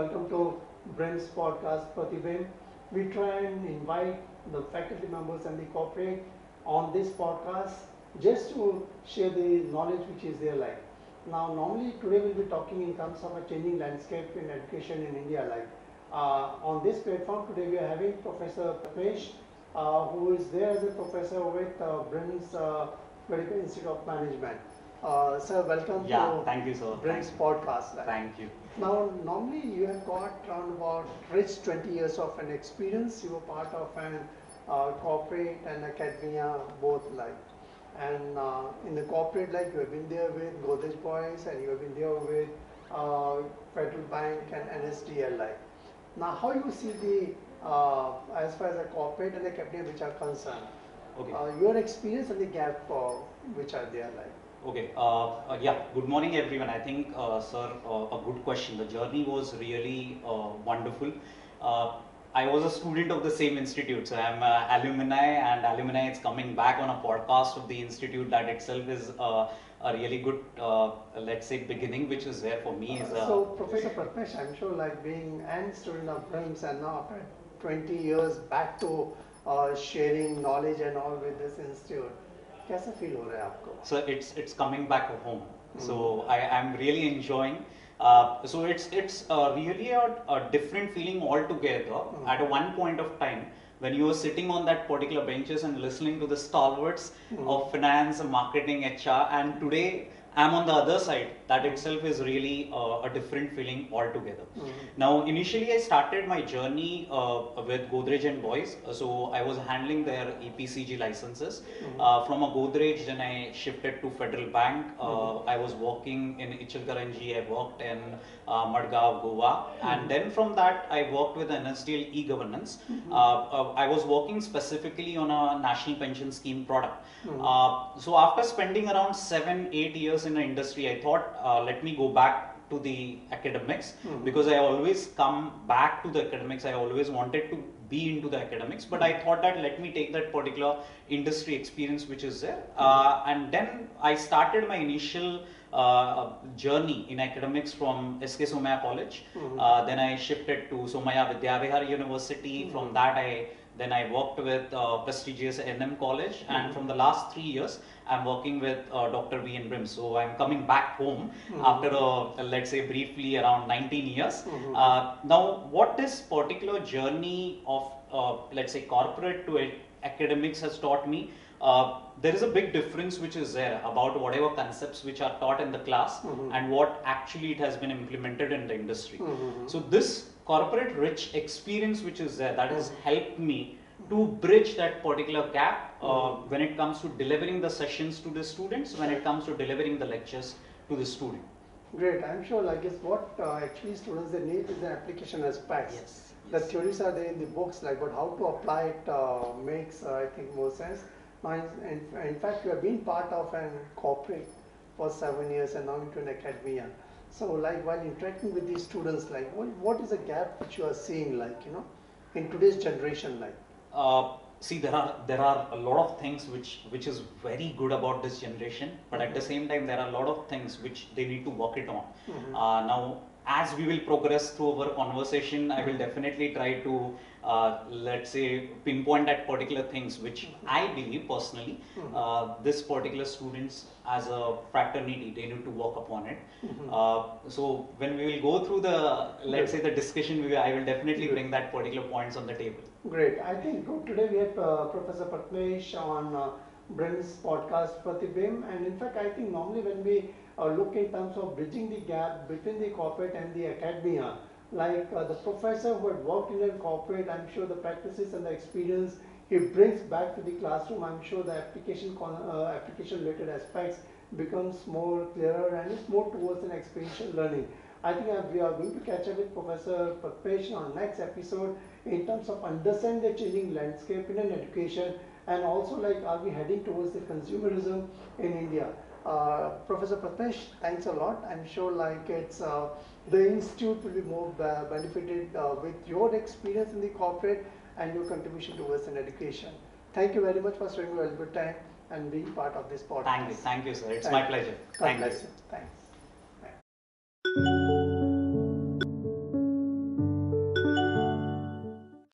welcome to BRIMS podcast Pratibimb. We try and invite the faculty members and the corporate on this podcast just to share the knowledge which is their life. Now, normally today we'll be talking in terms of a changing landscape in education in India. On this platform today we are having Professor Prathmesh, who is there as a professor with BRIMS Medical Institute of Management. Sir, welcome to thank you, sir. BRIMS podcast. Thank you. Now, normally you have got around about rich 20 years of an experience. You were part of an corporate and academia both and in the corporate you have been there with Godrej boys and you have been there with Federal Bank and NSDL. Now, how you see the as far as the corporate and the academia which are concerned? Okay. Your experience and the gap which are there Okay. Good morning, everyone. I think, sir, a good question. The journey was really wonderful. I was a student of the same institute, so I'm alumni, and alumni is coming back on a podcast of the institute. That itself is a really good, let's say, beginning, which is there for me. So, Professor Prathmesh, I'm sure being an student of BRIMS and now after 20 years back to sharing knowledge and all with this institute, कैसा feel हो रहा है आपको? So it's coming back home. So I am really enjoying. So it's really a different feeling altogether. At one point of time, when you were sitting on that particular benches and listening to the stalwarts of finance, marketing, HR, and today I'm on the other side. That itself is really a different feeling altogether. Now, initially I started my journey with Godrej and Boys. So I was handling their EPCG licenses. From a Godrej, then I shifted to Federal Bank. I was working in Ichalkaranji. I worked in Madgaon, Goa. And then from that, I worked with NSDL e-governance. I was working specifically on a national pension scheme product. So after spending around 7-8 years in the industry, I thought, let me go back to the academics, because I always come back to the academics. I always wanted to be into the academics, but I thought that let me take that particular industry experience which is there. And then I started my initial journey in academics from SK Somaiya College. Then I shifted to Somaiya Vidyavihar University. From that then I worked with prestigious NM College, and from the last 3 years I'm working with Dr. Vnbrims. So I'm coming back home after let's say briefly around 19 years. Now, what this particular journey of let's say corporate to academics has taught me, there is a big difference which is there about whatever concepts which are taught in the class and what actually it has been implemented in the industry. So this corporate rich experience which is there, that has helped me to bridge that particular gap when it comes to delivering the sessions to the students, when it comes to delivering the lectures to the student. Great. I'm sure what actually students they need is the application aspects. Yes. The theories are there in the books, but how to apply it makes I think more sense. Now, in fact, you have been part of an corporate for 7 years and now into an academia. So while interacting with these students, what is the gap which you are seeing in today's generation See, there are a lot of things which is very good about this generation, but at the same time there are a lot of things which they need to work it on. Now, as we will progress through our conversation, I will definitely try to let's say pinpoint at particular things which I believe personally this particular students as a fraternity, they need to work upon it. So when we will go through the let's say the discussion, I will definitely bring that particular points on the table. Great. I think today we have Professor Prathmesh on BRIMS podcast Pratibimb, and in fact I think normally when we look in terms of bridging the gap between the corporate and the academia, the professor who had worked in a corporate, I'm sure the practices and the experience he brings back to the classroom, I'm sure the application related aspects becomes more clearer and it's more towards an experiential learning. I think we are going to catch up with Professor Prathmesh on next episode in terms of understanding the changing landscape in an education, and also are we heading towards the consumerism in India. Professor Prathmesh, thanks a lot. I'm sure it's the institute will be more benefited with your experience in the corporate and your contribution towards an education. Thank you very much for spending a valuable time and being part of this podcast. Thank you, sir. It's my pleasure. God bless you. Thanks.